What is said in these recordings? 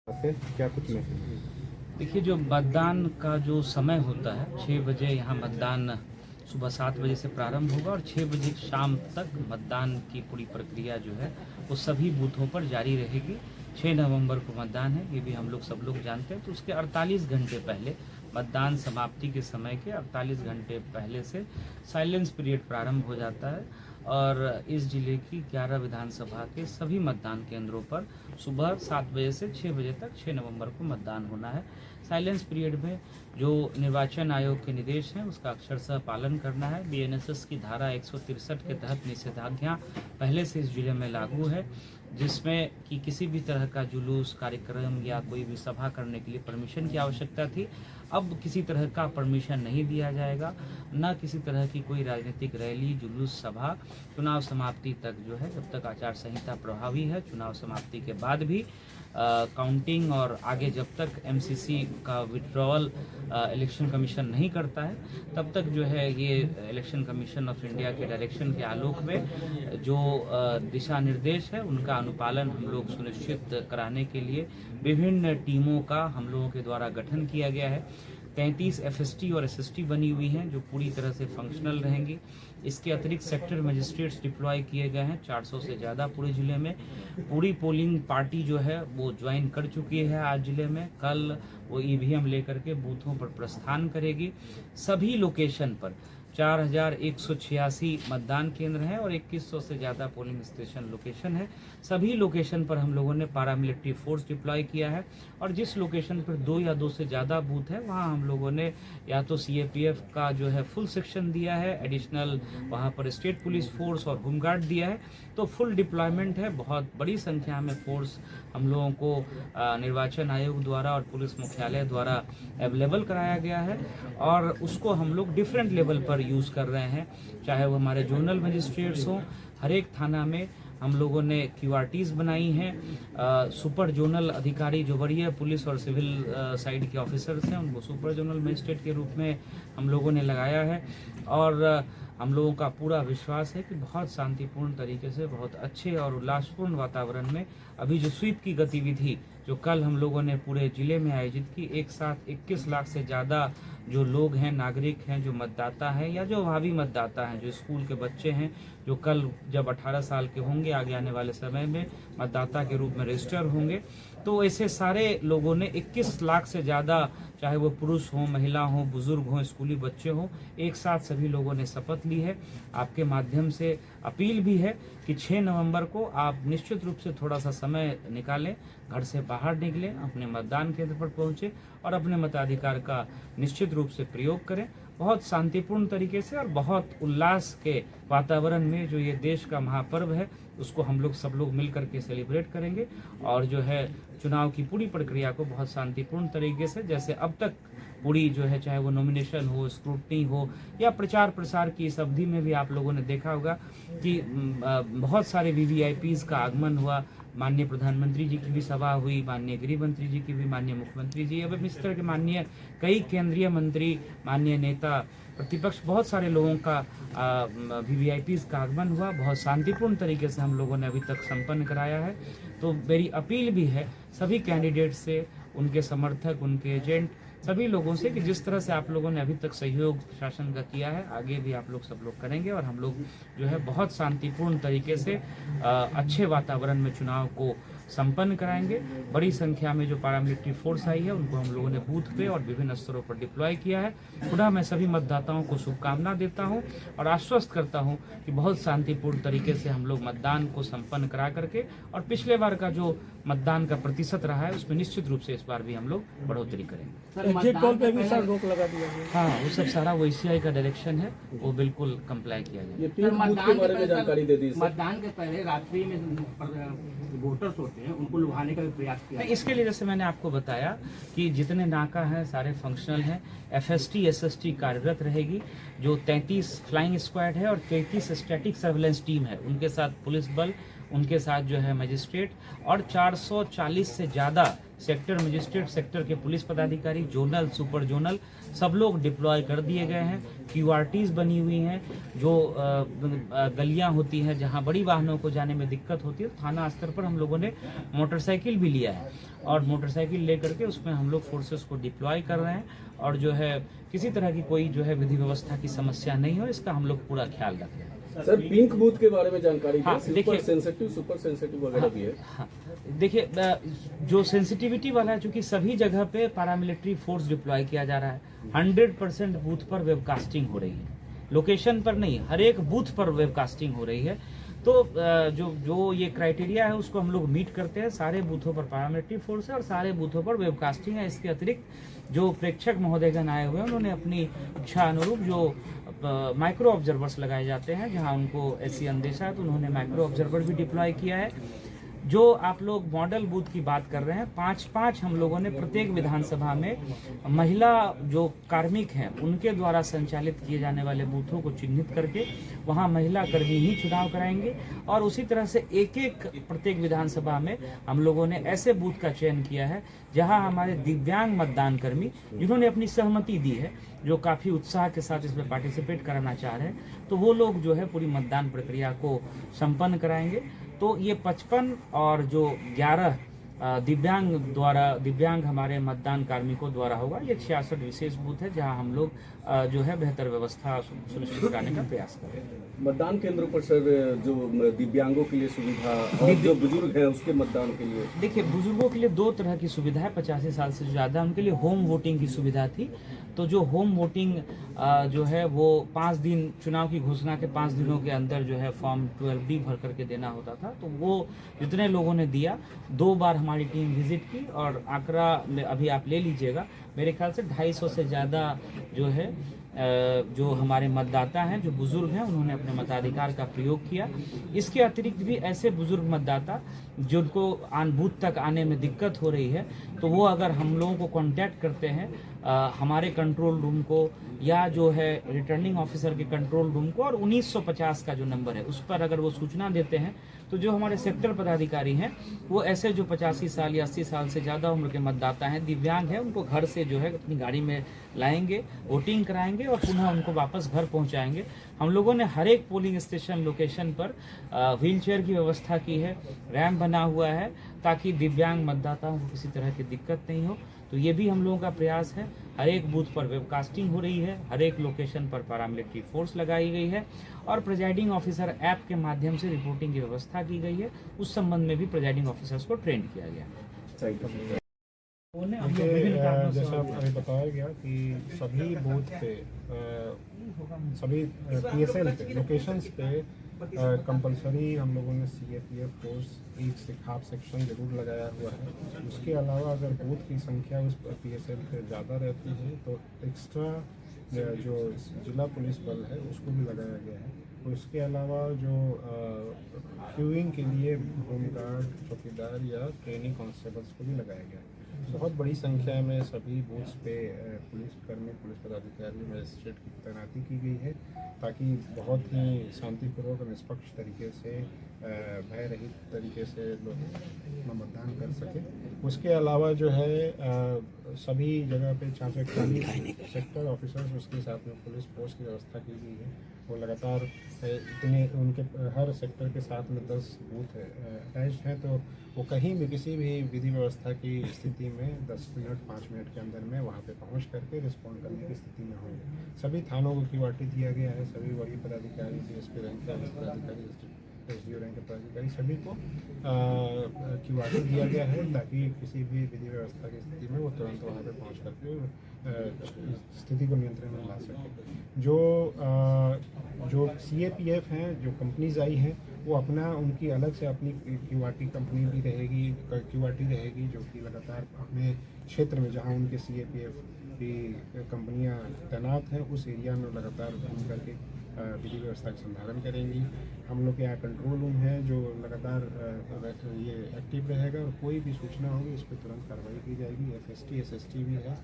क्या कुछ मैसेज? देखिए, जो मतदान का जो समय होता है 6 बजे यहाँ मतदान सुबह 7 बजे से प्रारंभ होगा और 6 बजे शाम तक मतदान की पूरी प्रक्रिया जो है वो सभी बूथों पर जारी रहेगी। 6 नवंबर को मतदान है, ये भी हम लोग सब लोग जानते हैं। तो उसके 48 घंटे पहले, मतदान समाप्ति के समय के 48 घंटे पहले से साइलेंस पीरियड प्रारंभ हो जाता है और इस जिले की 11 विधानसभा के सभी मतदान केंद्रों पर सुबह 7 बजे से 6 बजे तक 6 नवंबर को मतदान होना है। साइलेंस पीरियड में जो निर्वाचन आयोग के निर्देश हैं उसका अक्षरशः पालन करना है। बीएनएसएस की धारा 163 के तहत निषेधाज्ञा पहले से इस जिले में लागू है, जिसमें कि किसी भी तरह का जुलूस, कार्यक्रम या कोई भी सभा करने के लिए परमिशन की आवश्यकता थी। अब किसी तरह का परमिशन नहीं दिया जाएगा, न किसी तरह की कोई राजनीतिक रैली, जुलूस, सभा चुनाव समाप्ति तक जो है, जब तक आचार संहिता प्रभावी है। चुनाव समाप्ति के बाद भी काउंटिंग और आगे जब तक एमसीसी का विड्रॉवल इलेक्शन कमीशन नहीं करता है, तब तक जो है ये इलेक्शन कमीशन ऑफ इंडिया के डायरेक्शन के आलोक में जो दिशा निर्देश है उनका अनुपालन हम लोग सुनिश्चित कराने के लिए विभिन्न टीमों का हम लोगों के द्वारा गठन किया गया है। 33 एफएसटी और एसएसटी बनी हुई हैं जो पूरी तरह से फंक्शनल रहेंगी। इसके अतिरिक्त सेक्टर मजिस्ट्रेट्स डिप्लॉय किए गए हैं 400 से ज़्यादा पूरे ज़िले में। पूरी पोलिंग पार्टी जो है वो ज्वाइन कर चुकी है आज ज़िले में। कल वो ईवीएम लेकर के बूथों पर प्रस्थान करेगी। सभी लोकेशन पर 4186 मतदान केंद्र हैं और 2100 से ज़्यादा पोलिंग स्टेशन लोकेशन है। सभी लोकेशन पर हम लोगों ने पारामिलिट्री फोर्स डिप्लॉय किया है और जिस लोकेशन पर 2 या 2 से ज़्यादा बूथ है वहाँ हम लोगों ने या तो सीएपीएफ का जो है फुल सेक्शन दिया है, एडिशनल वहाँ पर स्टेट पुलिस फोर्स और होमगार्ड दिया है। तो फुल डिप्लॉयमेंट है, बहुत बड़ी संख्या में फोर्स हम लोगों को निर्वाचन आयोग द्वारा और पुलिस मुख्यालय द्वारा अवेलेबल कराया गया है और उसको हम लोग डिफरेंट लेवल पर यूज़ कर रहे हैं। चाहे वो हमारे जोनल मजिस्ट्रेट्स हों, हर एक थाना में हम लोगों ने क्यूआरटीज बनाई हैं। सुपर जोनल अधिकारी जो वरीय पुलिस और सिविल साइड के ऑफिसर्स हैं उनको सुपर जोनल मजिस्ट्रेट के रूप में हम लोगों ने लगाया है और हम लोगों का पूरा विश्वास है कि बहुत शांतिपूर्ण तरीके से, बहुत अच्छे और उल्लासपूर्ण वातावरण में अभी जो स्वीप की गतिविधि जो कल हम लोगों ने पूरे जिले में आयोजित की, एक साथ 21 लाख से ज़्यादा जो लोग हैं, नागरिक हैं, जो मतदाता हैं या जो भावी मतदाता हैं, जो स्कूल के बच्चे हैं, जो कल जब 18 साल के होंगे आगे आने वाले समय में मतदाता के रूप में रजिस्टर होंगे, तो ऐसे सारे लोगों ने 21 लाख से ज़्यादा, चाहे वो पुरुष हों, महिला हों, बुजुर्ग हों, स्कूली बच्चे हों, एक साथ सभी लोगों ने शपथ ली है। आपके माध्यम से अपील भी है कि 6 नवंबर को आप निश्चित रूप से थोड़ा सा समय निकालें, घर से बाहर निकलें, अपने मतदान केंद्र पर पहुंचे और अपने मताधिकार का निश्चित रूप से प्रयोग करें। बहुत शांतिपूर्ण तरीके से और बहुत उल्लास के वातावरण में जो ये देश का महापर्व है उसको हम लोग सब लोग मिल करके सेलिब्रेट करेंगे और जो है चुनाव की पूरी प्रक्रिया को बहुत शांतिपूर्ण तरीके से, जैसे अब तक पूरी जो है, चाहे वो नॉमिनेशन हो, स्क्रूटनी हो या प्रचार प्रसार की इस अवधि में भी आप लोगों ने देखा होगा कि बहुत सारे वीवीआईपीज का आगमन हुआ। माननीय प्रधानमंत्री जी की भी सभा हुई, माननीय गृह मंत्री जी की भी, माननीय मुख्यमंत्री जी एवं इस तरह के माननीय कई केंद्रीय मंत्री, माननीय नेता, प्रतिपक्ष, बहुत सारे लोगों का वीवीआईपीज का आगमन हुआ। बहुत शांतिपूर्ण तरीके से हम लोगों ने अभी तक संपन्न कराया है। तो मेरी अपील भी है सभी कैंडिडेट से, उनके समर्थक, उनके एजेंट, सभी लोगों से कि जिस तरह से आप लोगों ने अभी तक सहयोग शासन का किया है, आगे भी आप लोग सब लोग करेंगे और हम लोग जो है बहुत शांतिपूर्ण तरीके से अच्छे वातावरण में चुनाव को संपन्न कराएंगे। बड़ी संख्या में जो पारामिलिट्री फोर्स आई है उनको हम लोगों ने बूथ पे और विभिन्न स्तरों पर डिप्लॉय किया है। पुनः मैं सभी मतदाताओं को शुभकामना देता हूं और आश्वस्त करता हूं कि बहुत शांतिपूर्ण तरीके से हम लोग मतदान को संपन्न करा करके, और पिछले बार का जो मतदान का प्रतिशत रहा है उसमें निश्चित रूप से इस बार भी हम लोग बढ़ोतरी करेंगे। एग्जिट पोल पे भी सर रोक लगा दिया गया। हाँ, वो सब सारा OCI का डायरेक्शन है, वो बिल्कुल कंप्लाई किया जाए। ये 3 बूथ के बारे में जानकारी दे दी। मतदान के पहले रात्रि में वोटर्स होते हैं उनको लुभाने का भी प्रयास किया। इसके लिए जैसे मैंने आपको बताया कि जितने नाका हैं सारे फंक्शनल हैं। एफएसटी एसएसटी कार्यरत रहेगी। जो 33 फ्लाइंग स्क्वाड है और 33 स्टैटिक सर्वेलेंस टीम है, उनके साथ पुलिस बल, उनके साथ जो है मजिस्ट्रेट और 440 से ज़्यादा सेक्टर मजिस्ट्रेट, सेक्टर के पुलिस पदाधिकारी, जोनल, सुपर जोनल सब लोग डिप्लॉय कर दिए गए हैं। QRTs बनी हुई हैं, जो गलियां होती हैं जहां बड़ी वाहनों को जाने में दिक्कत होती है। थाना स्तर पर हम लोगों ने मोटरसाइकिल भी लिया है और मोटरसाइकिल लेकर के उसमें हम लोग फोर्सेस को डिप्लॉय कर रहे हैं और जो है किसी तरह की कोई जो है विधि व्यवस्था की समस्या नहीं हो, इसका हम लोग पूरा ख्याल रख रहे हैं। सर पिंक बूथ के बारे में जानकारी हाँ, देखिए, सुपर सेंसिटिव वगैरह भी है। हाँ, देखिए जो सेंसिटिविटी वाला है, चूंकि सभी जगह पे पैरामिलिट्री फोर्स डिप्लॉय किया जा रहा है, 100% बूथ पर वेबकास्टिंग हो रही है, लोकेशन पर नहीं, हर एक बूथ पर वेबकास्टिंग हो रही है। तो जो ये क्राइटेरिया है उसको हम लोग मीट करते हैं। सारे बूथों पर पैरामिलिट्री फोर्स है और सारे बूथों पर वेबकास्टिंग है। इसके अतिरिक्त जो प्रेक्षक महोदयगण आए हुए हैं उन्होंने अपनी इच्छा अनुरूप जो माइक्रो ऑब्जर्वर्स लगाए जाते हैं, जहां उनको ऐसी अंदेशा है तो उन्होंने माइक्रो ऑब्जर्वर भी डिप्लॉय किया है। जो आप लोग मॉडल बूथ की बात कर रहे हैं, 5-5 हम लोगों ने प्रत्येक विधानसभा में महिला जो कार्मिक हैं उनके द्वारा संचालित किए जाने वाले बूथों को चिन्हित करके वहां महिला कर्मी ही चुनाव कराएंगे और उसी तरह से एक प्रत्येक विधानसभा में हम लोगों ने ऐसे बूथ का चयन किया है जहां हमारे दिव्यांग मतदान कर्मी जिन्होंने अपनी सहमति दी है, जो काफी उत्साह के साथ इसमें पार्टिसिपेट कराना चाह रहे हैं, तो वो लोग जो है पूरी मतदान प्रक्रिया को संपन्न कराएंगे। तो ये 55 और जो 11 दिव्यांग हमारे मतदान कार्मिकों द्वारा होगा। ये 66 विशेष बूथ है जहां हम लोग जो है बेहतर व्यवस्था सुनिश्चित कराने का प्रयास कर रहे हैं। मतदान केंद्रों पर सर जो दिव्यांगों के लिए सुविधा और जो बुजुर्ग हैं उसके मतदान के लिए, देखिए बुजुर्गों के लिए 2 तरह की सुविधा है। 85 साल से ज्यादा उनके लिए होम वोटिंग की सुविधा थी। तो जो होम वोटिंग जो है वो 5 दिन, चुनाव की घोषणा के 5 दिनों के अंदर जो है फॉर्म 12D भर करके देना होता था। तो वो जितने लोगों ने दिया, 2 बार हमारी टीम विजिट की और आंकड़ा अभी आप ले लीजिएगा, मेरे ख्याल से 250 से ज़्यादा जो है जो हमारे मतदाता हैं, जो बुजुर्ग हैं, उन्होंने अपने मताधिकार का प्रयोग किया। इसके अतिरिक्त भी ऐसे बुजुर्ग मतदाता जिनको बूथ तक आने में दिक्कत हो रही है, तो वो अगर हम लोगों को कांटेक्ट करते हैं हमारे कंट्रोल रूम को या जो है रिटर्निंग ऑफिसर के कंट्रोल रूम को, और 1950 का जो नंबर है उस पर अगर वो सूचना देते हैं, तो जो हमारे सेक्टर पदाधिकारी हैं वो ऐसे जो 85 साल या 80 साल से ज़्यादा उम्र के मतदाता हैं, दिव्यांग हैं, उनको घर से जो है अपनी गाड़ी में लाएंगे, वोटिंग कराएंगे और पुनः उनको वापस घर पहुंचाएंगे। हम लोगों ने हर एक पोलिंग स्टेशन लोकेशन पर व्हीलचेयर की व्यवस्था की है, रैंप बना हुआ है, ताकि दिव्यांग मतदाताओं को किसी तरह की दिक्कत नहीं हो। तो ये भी हम लोगों का प्रयास है। हर एक बूथ पर वेबकास्टिंग हो रही है, हर एक लोकेशन पर पैरामिलिट्री फोर्स लगाई गई है और प्रिजाइडिंग ऑफिसर ऐप के माध्यम से रिपोर्टिंग की व्यवस्था की गई है। उस संबंध में भी प्रिजाइडिंग ऑफिसर्स को ट्रेन किया गया है। जैसा अभी बताया गया कि सभी बूथ पे सभी PSL पे लोकेशंस पे कंपलसरी हम लोगों ने CAPF फोर्स एक हाफ सेक्शन जरूर लगाया हुआ है। उसके अलावा अगर बूथ की संख्या उस PSL पे ज़्यादा रहती है तो एक्स्ट्रा जो जिला पुलिस बल है उसको भी लगाया गया है। उसके अलावा जो क्यूइंग के लिए होमगार्ड, चौकीदार या ट्रेनिंग कांस्टेबल्स को भी लगाया गया है। बहुत बड़ी संख्या में सभी बूथ्स पे पुलिसकर्मी, पुलिस पदाधिकारी, मजिस्ट्रेट की तैनाती की गई है ताकि बहुत ही शांतिपूर्वक और निष्पक्ष तरीके से, भय रहित तरीके से लोग मतदान कर सके। उसके अलावा जो है सभी जगह पे 441 सेक्टर ऑफिसर्स, उसके साथ में पुलिस फोर्स की व्यवस्था की गई है। वो लगातार इतने उनके हर सेक्टर के साथ में 10 बूथ अटैच्ड हैं, तो वो कहीं भी किसी भी विधि व्यवस्था की स्थिति में 10 मिनट 5 मिनट के अंदर में वहाँ पे पहुँच करके रिस्पॉन्ड करने की स्थिति में होंगे। सभी थानों को QRT दिया गया है। सभी वरीय पदाधिकारी, DSP रैंक के पदाधिकारी, SDO रैंक के पदाधिकारी, सभी को QRT दिया गया है ताकि किसी भी विधि व्यवस्था की स्थिति में वो तुरंत वहाँ पे पहुँच करके स्थिति को नियंत्रण में ला सके। जो CAPF हैं, जो कंपनीज आई हैं, वो अपना उनकी अलग से अपनी QRT कंपनी भी रहेगी, QRT रहेगी जो कि लगातार अपने क्षेत्र में जहां उनके CAPF की कंपनियां तैनात हैं उस एरिया में लगातार घूम करके विधि व्यवस्था का संधारण करेंगी। हम लोग के यहाँ कंट्रोल रूम है जो लगातार ये एक्टिव रहेगा और कोई भी सूचना होगी इस पर तुरंत कार्रवाई की जाएगी। FST SST भी है,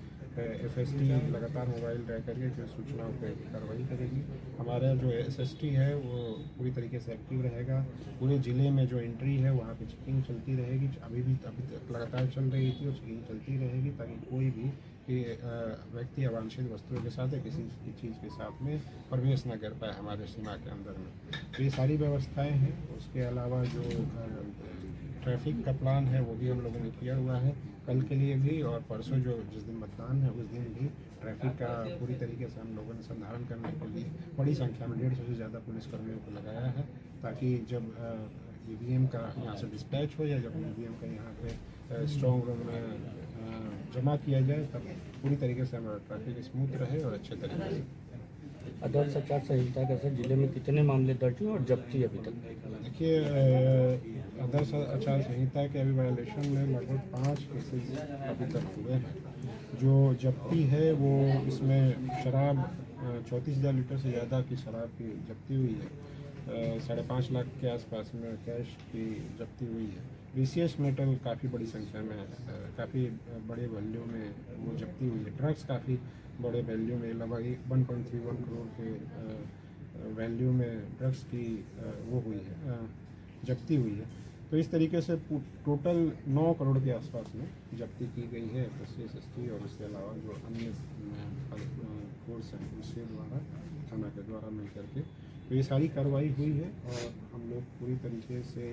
FST लगातार मोबाइल रह करके जो सूचनाओं पर कार्रवाई करेगी। हमारा जो SST है वो पूरी तरीके से एक्टिव रहेगा। पूरे ज़िले में जो एंट्री है वहाँ पे चेकिंग चलती रहेगी, अभी तक लगातार चल रही थी और चेकिंग चलती रहेगी ताकि कोई भी व्यक्ति अवांछित वस्तुओं के साथ या किसी चीज़ के साथ में प्रवेश न कर पाए हमारे सीमा के अंदर में। तो ये सारी व्यवस्थाएं हैं। उसके अलावा जो ट्रैफिक का प्लान है वो भी हम लोगों ने किया हुआ है कल के लिए भी, और परसों जो जिस दिन मतदान है उस दिन भी ट्रैफिक का पूरी तरीके से हम लोगों ने संधारण करने के लिए बड़ी संख्या में 150 से ज़्यादा पुलिसकर्मियों को लगाया है, ताकि जब EVM का यहाँ से डिस्पैच हो या जब EVM का यहाँ पे स्ट्रॉन्ग रूम में जमा किया जाए तब पूरी तरीके से हमारा ट्रैफिक स्मूथ रहे और अच्छे तरीके से। आदर्श आचार संहिता के सर जिले में कितने मामले दर्ज हुए और जब्ती अभी तक? देखिए, आदर्श आचार संहिता के अभी वायलेशन में लगभग 5 केसेस अभी तक हुए हैं। जो जब्ती है वो इसमें शराब 34,000 लीटर से ज़्यादा की शराब की जब्ती हुई है। 5.5 लाख के आसपास में कैश की जब्ती हुई है। VCS मेटल काफ़ी बड़ी संख्या में, काफ़ी बड़े वैल्यू में वो जब्ती हुई है। ड्रग्स काफ़ी बड़े वैल्यू में, लगभग 1.31 करोड़ के वैल्यू में ड्रग्स की वो हुई है, जब्ती हुई है। तो इस तरीके से टोटल 9 करोड़ के आसपास में जब्ती की गई है FST SST और इसके अलावा जो अन्य फोर्स हैं उसके द्वारा, थाना के द्वारा मिल करके। तो ये सारी कार्रवाई हुई है और हम लोग पूरी तरीके से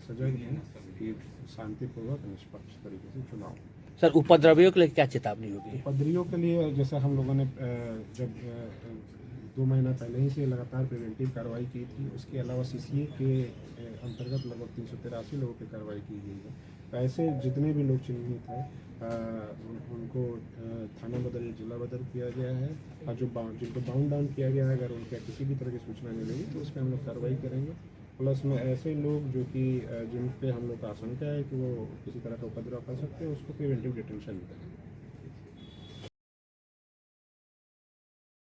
सजग हैं कि शांतिपूर्वक निष्पक्ष तरीके से चुनाव। सर उपद्रवियों के लिए क्या चेतावनी होगी? उपद्रवियों के लिए जैसा हम लोगों ने जब 2 महीना पहले ही से लगातार प्रिवेंटिव कार्रवाई की थी, उसके अलावा CCA के अंतर्गत लगभग 383 लोगों की कार्रवाई की गई है। तो ऐसे जितने भी लोग चिन्हित हैं उनको थाना बदल जिला बदल किया गया है, और जो जिनको बाउंड डाउन किया गया है अगर उनके किसी भी तरह की सूचना मिलेगी तो उस पर हम लोग कार्रवाई करेंगे। प्लस में ऐसे लोग जो कि जिन पे हम लोग का आशंका है कि वो किसी तरह का उपद्रव कर सकते हैं उसको प्रिवेंटिव डिटेंशन भी करेंगे।